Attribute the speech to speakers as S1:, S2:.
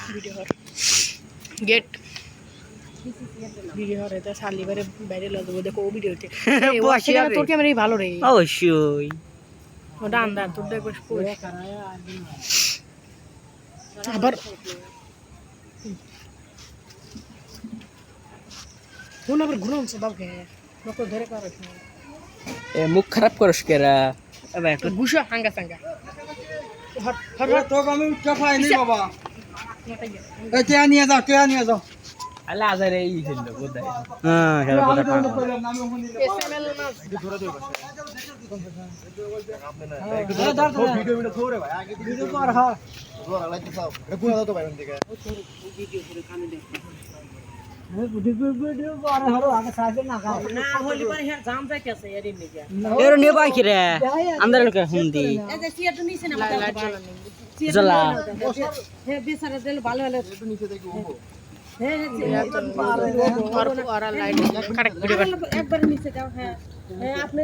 S1: video হর gate video হরে তো সালি বারে বাইরে লগে দেখো ও ভিডিওতে তোর ক্যামেরাই ভালো রে
S2: অবশ্যই
S1: ওটা আন্দার তোর দেখো আবার কোন আবার ঘুরন সদাও কে লোক ধরে করে
S2: এ মুখ খারাপ করস কেরা এবার একটু
S1: গুশা হাঙ্গা সাঙ্গা হর হর
S3: তো আমি উঠতে পাইনি বাবা এই কে নিয়ে যাও
S2: আল্লাহ আজারে এই ছিল বোধহয় হ্যাঁ খেলা কথা
S1: এসএমএল না
S3: ভিডিও ধরে ভাই আগে ভিডিও কর হ্যাঁ ধরা লাইতে সব এটা কোন দাও তো ভাই থেকে ভিডিও করে কানে দেখ ভিডিও করে হলো আগে সাথে না
S1: না হলি পরে হ্যাঁ জাম যাইতেছে এর নিকে
S2: এর নিয়ে বাই কি রে আন্দার লোকে হুমদি
S1: এই যে সিয়াটা নিছে না লাইট
S2: জ্বলা
S1: হে বেচারা দিল ভালো হলো
S3: একটু নিচে দেখি ওবো
S1: হ্যাঁ হ্যাঁ আর লাইট কারেক্ট ভিডিও
S4: একবার নিচে যাও হ্যাঁ আপনি